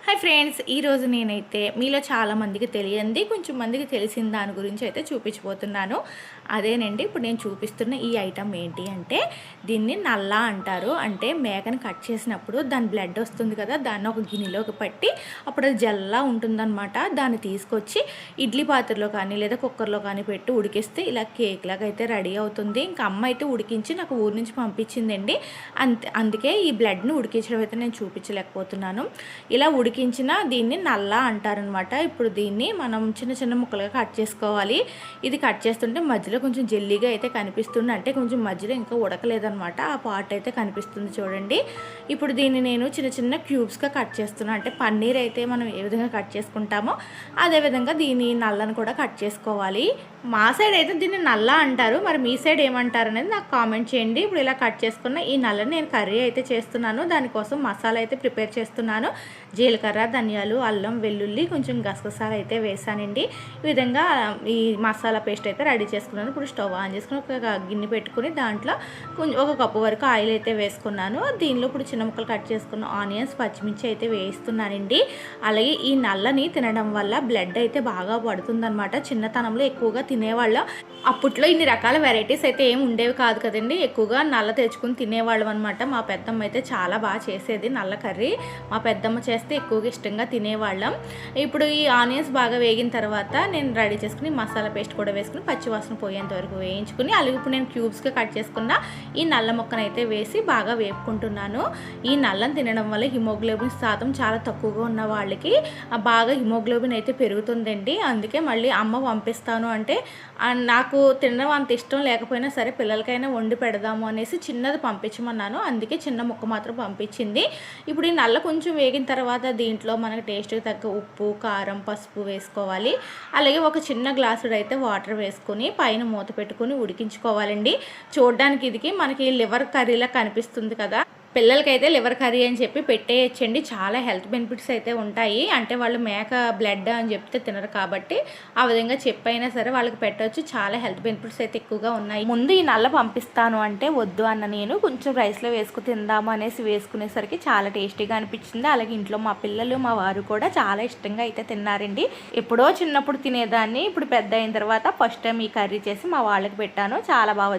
Hi friends, ఈరోజు నేనైతే మీలో చాలామందికి తెలియంది కొంచెం మందికి తెలిసిన దాని గురించి అయితే చూపించబోతున్నాను. అదేనండి ఇప్పుడు నేను చూపిస్తున్న ఈ ఐటమ్ ఏంటి అంటే దీన్ని నల్లా అంటారు. అంటే మేకని కట్ చేసినప్పుడు దాని బ్లడ్ వస్తుంది కదా, దాన్ని ఒక గిన్నెలోకి పట్టి అప్పుడు అది జల్లా ఉంటుందన్నమాట. దాన్ని తీసుకొచ్చి ఇడ్లీ పాత్రలో కానీ లేదా కుక్కర్లో కానీ పెట్టి ఉడికిస్తే ఇలా కేక్ లాగా అయితే రెడీ అవుతుంది. ఇంకా అమ్మ అయితే ఉడికించి నాకు ఊరి నుంచి పంపించిందండి. అందుకే ఈ బ్లడ్ని ఉడికించడం అయితే నేను చూపించలేకపోతున్నాను. ఇలా ఉడికించిన దీన్ని నల్లా అంటారనమాట. ఇప్పుడు దీన్ని మనం చిన్న చిన్న ముక్కలుగా కట్ చేసుకోవాలి. ఇది కట్ చేస్తుంటే మధ్యలో కొంచెం జెల్లీగా అయితే కనిపిస్తుంది, అంటే కొంచెం మధ్యలో ఇంకా ఉడకలేదనమాట. ఆ పార్ట్ అయితే కనిపిస్తుంది చూడండి. ఇప్పుడు దీన్ని నేను చిన్న చిన్న క్యూబ్స్గా కట్ చేస్తున్నాను. అంటే పన్నీర్ అయితే మనం ఏ విధంగా కట్ చేసుకుంటామో అదేవిధంగా దీని నల్లను కూడా కట్ చేసుకోవాలి. మా సైడ్ అయితే దీన్ని నల్లా అంటారు, మరి మీ సైడ్ ఏమంటారు అనేది నాకు కామెంట్ చేయండి. ఇప్పుడు ఇలా కట్ చేసుకున్న ఈ నల్లని నేను కర్రీ అయితే చేస్తున్నాను. దానికోసం మసాలా అయితే ప్రిపేర్ చేస్తున్నాను. జీలకర్ర, ధనియాలు, అల్లం, వెల్లుల్లి, కొంచెం గసగసాలు అయితే వేసానండి. ఈ విధంగా ఈ మసాలా పేస్ట్ అయితే రెడీ చేసుకున్నాను. ఇప్పుడు స్టవ్ ఆన్ చేసుకుని ఒక గిన్నె పెట్టుకుని దాంట్లో కొంచెం ఒక కప్పు వరకు ఆయిల్ అయితే వేసుకున్నాను. దీనిలో ఇప్పుడు చిన్న ముక్కలు కట్ చేసుకున్న ఆనియన్స్, పచ్చిమిర్చి అయితే వేస్తున్నానండి. అలాగే ఈ నల్లని తినడం వల్ల బ్లడ్ అయితే బాగా పడుతుందన్నమాట. చిన్నతనంలో ఎక్కువగా తినేవాళ్ళం. అప్పట్లో ఇన్ని రకాల వెరైటీస్ అయితే ఏమి ఉండేవి కాదు కదండి. ఎక్కువగా నల్ల తెచ్చుకుని తినేవాళ్ళం అనమాట. మా పెద్దమ్మ అయితే చాలా బాగా చేసేది నల్ల కర్రీ. మా పెద్దమ్మ చేస్తే ఎక్కువగా ఇష్టంగా తినేవాళ్ళం. ఇప్పుడు ఈ ఆనియన్స్ బాగా వేగిన తర్వాత నేను రెడీ చేసుకుని మసాలా పేస్ట్ కూడా వేసుకుని పచ్చివాసన పోయేంత వరకు వేయించుకుని, అలాగే ఇప్పుడు నేను క్యూబ్స్గా కట్ చేసుకున్న ఈ నల్ల ముక్కను అయితే వేసి బాగా వేపుకుంటున్నాను. ఈ నల్లని తినడం వల్ల హిమోగ్లోబిన్ శాతం చాలా తక్కువగా ఉన్న వాళ్ళకి బాగా హిమోగ్లోబిన్ అయితే పెరుగుతుందండి. అందుకే మళ్ళీ అమ్మ పంపిస్తాను అంటే నాకు తినడం అంత ఇష్టం లేకపోయినా సరే పిల్లలకైనా వండి పెడదాము అనేసి చిన్నది పంపించమన్నాను. అందుకే చిన్న ముక్క మాత్రం పంపించింది. ఇప్పుడు ఈ నల్ల కొంచెం వేగిన తర్వాత దీంట్లో మనకు టేస్ట్కి తగ్గ ఉప్పు, కారం, పసుపు వేసుకోవాలి. అలాగే ఒక చిన్న గ్లాసుడు అయితే వాటర్ వేసుకొని పైన మూత పెట్టుకొని ఉడికించుకోవాలండి. చూడడానికి ఇది మనకి లివర్ కర్రీలా కనిపిస్తుంది కదా, పిల్లలకైతే లివర్ కర్రీ అని చెప్పి పెట్టేయచ్చండి. చాలా హెల్త్ బెనిఫిట్స్ అయితే ఉంటాయి. అంటే వాళ్ళు మేక బ్లడ్ అని చెప్తే తినరు కాబట్టి ఆ విధంగా చెప్పైనా సరే వాళ్ళకి పెట్టవచ్చు. చాలా హెల్త్ బెనిఫిట్స్ అయితే ఎక్కువగా ఉన్నాయి. ముందు ఈ నల్ల పంపిస్తాను అంటే వద్దు అన్న నేను కొంచెం రైస్లో వేసుకు తిందాము అనేసి వేసుకునేసరికి చాలా టేస్టీగా అనిపించింది. అలాగే ఇంట్లో మా పిల్లలు, మా వారు కూడా చాలా ఇష్టంగా అయితే తిన్నారండి. ఎప్పుడో చిన్నప్పుడు తినేదాన్ని, ఇప్పుడు పెద్ద అయిన తర్వాత ఫస్ట్ టైం ఈ కర్రీ చేసి మా వాళ్ళకి పెట్టాను. చాలా బాగా